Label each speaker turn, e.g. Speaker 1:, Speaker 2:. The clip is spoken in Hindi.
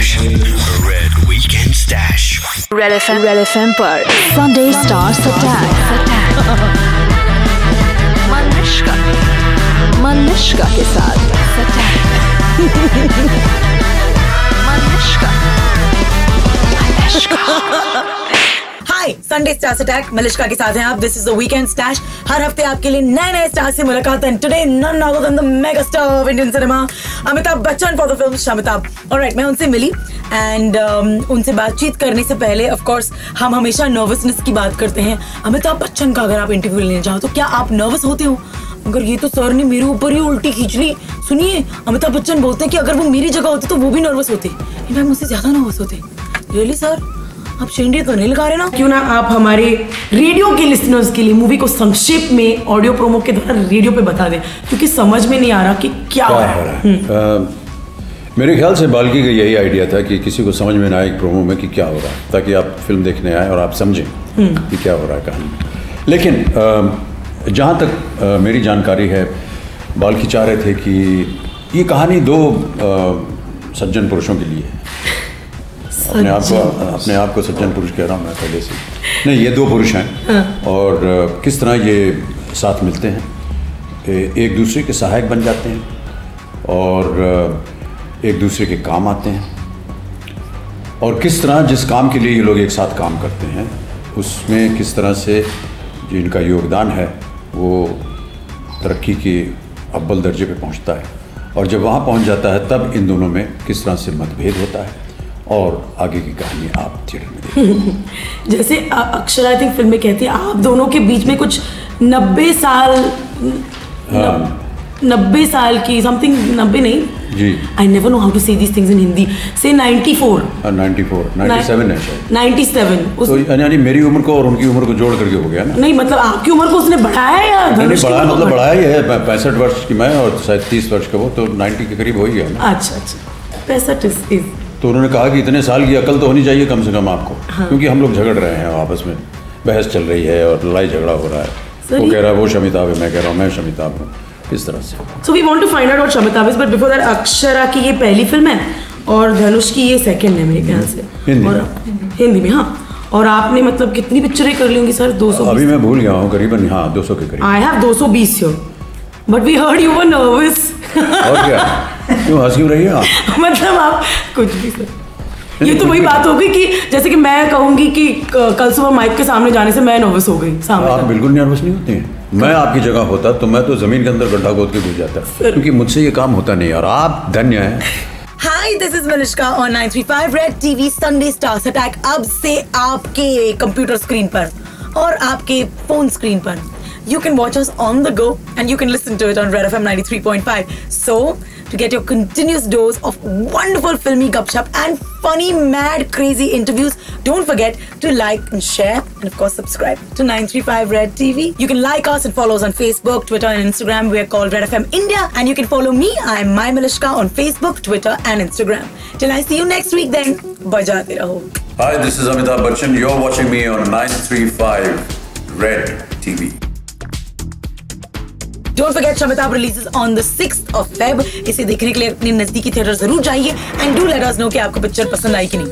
Speaker 1: Stash. Red Weekend Stash.
Speaker 2: Red FM पर Sunday Stars Attack. मनुष्का के साथ
Speaker 3: hi, Sunday stars attack Malishka के साथ हैं आप। This is the weekend stash. हर हफ्ते आपके लिए नए नए स्टार से मुलाकात है। Today none other than the mega star of Indian cinema, Amitabh Bachchan for the film Shamitabh. Alright, मैं उनसे मिली एंड उनसे बातचीत करने से पहले ऑफ कोर्स हम हमेशा नर्वसनेस की बात करते हैं। अमिताभ बच्चन का अगर आप इंटरव्यू लेने जाओ तो क्या आप नर्वस होते हो? अगर ये तो सर ने मेरे ऊपर ही उल्टी खींच ली। सुनिए, अमिताभ बच्चन बोलते हैं कि अगर वो मेरी जगह होते तो वो भी नर्वस होते, इनफैक्ट मुझसे ज्यादा नर्वस होते। रियली सर, आप शेंडी तो नहीं लगा रहे ना? क्यों ना आप हमारे रेडियो के लिसनर्स के लिए मूवी को संक्षेप में ऑडियो प्रोमो के द्वारा रेडियो पे बता दें, क्योंकि समझ में नहीं आ रहा कि क्या हो रहा है।
Speaker 4: मेरे ख्याल से बाल्की का यही आइडिया था कि किसी को समझ में ना आए प्रोमो में कि क्या हो रहा है, ताकि आप फिल्म देखने आए और आप समझें कि क्या हो रहा है कहानी में। लेकिन जहाँ तक मेरी जानकारी है, बाल्की चाह रहे थे कि ये कहानी दो सज्जन पुरुषों के लिए है। अपने आप को सज्जन पुरुष कह रहा हूँ मैं पहले से। नहीं, ये दो पुरुष हैं और किस तरह ये साथ मिलते हैं, एक दूसरे के सहायक बन जाते हैं और एक दूसरे के काम आते हैं, और किस तरह जिस काम के लिए ये लोग एक साथ काम करते हैं उसमें किस तरह से जो इनका योगदान है वो तरक्की के अव्वल दर्जे पे पहुंचता है, और जब वहाँ पहुंच जाता है तब इन दोनों में किस तरह से मतभेद होता है, और आगे की कहानी आप थिएटर में देखिए।
Speaker 3: जैसे अक्षरा आई थिंक फिल्म में कहती है आप दोनों के बीच में कुछ 90 साल की समथिंग, 90 नहीं जी, I never know how to say these things in Hindi, से 94 97 है शायद, 97 तो
Speaker 4: यानी मेरी उम्र को और उनकी उम्र को जोड़ करके हो गया ना?
Speaker 3: नहीं, मतलब आपकी उम्र को उसने बढ़ाया या
Speaker 4: नहीं बढ़ाया, मतलब बढ़ाया ही है। 65 वर्ष की मैं और शायद 30 वर्ष का वो, तो 90 के करीब हो ही गया ना।
Speaker 3: अच्छा, 65
Speaker 4: तो उन्होंने कहा कि इतने साल की अकल तो होनी चाहिए कम से कम आपको। हाँ। क्योंकि हम लोग झगड़ रहे हैं आपस में, बहस चल रही है और लड़ाई झगड़ा हो रहा है। वो कह रहा है वो शमिताभ है, मैं कह रहा हूँ मैं शमिताभ हूँ, इस तरह से।
Speaker 3: So we want to find out what Shamitabh is, but before that Akshara की ये पहली फिल्म है और धनुष की ये सेकंड है मेरे ख्याल से हिंदी में। हाँ, और आपने मतलब कितनी पिक्चरें कर ली होंगी सर? 200?
Speaker 4: अभी मैं भूल गया हूँ, करीबन हाँ 200 के करीब।
Speaker 3: I have 220 here, but we heard you were nervous.
Speaker 4: और क्या, क्यों हंस क्यों रही है आप?
Speaker 3: मतलब आप कुछ भी सर, ये तो वही बात होगी कि जैसे कि मैं कहूंगी कि कल सुबह माइक के सामने जाने से मैं नर्वस हो गई। सामने
Speaker 4: आप बिल्कुल नर्वस नहीं होती हैं। मैं आपकी जगह होता तो मैं तो जमीन के अंदर गड्ढा खोद के घुस जाता, क्योंकि मुझसे ये काम होता नहीं और आप धन्य हैं।
Speaker 3: Hi, this is Malishka on 935 red TV Sunday stars attack. अब से आपके कंप्यूटर स्क्रीन पर और आपके फोन स्क्रीन पर you can watch us on the go and you can listen to it on Red FM 93.5. So, to get your continuous dose of wonderful filmy gupshup and funny, mad, crazy interviews, don't forget to like and share and of course subscribe to 935 Red TV. You can like us and follow us on Facebook, Twitter and Instagram. We are called Red FM India, and you can follow me. I am My Malishka on Facebook, Twitter and Instagram. Till I see you next week then, bajate raho.
Speaker 4: Hi, this is Amitabh Bachchan. You're watching me on 935 Red TV.
Speaker 3: Don't forget, Shamitabh releases on the 6th of Feb. इसे देखने के लिए अपने नजदीकी थिएटर जरूर जाइए and do let us know कि आपको पिक्चर पसंद आई कि नहीं।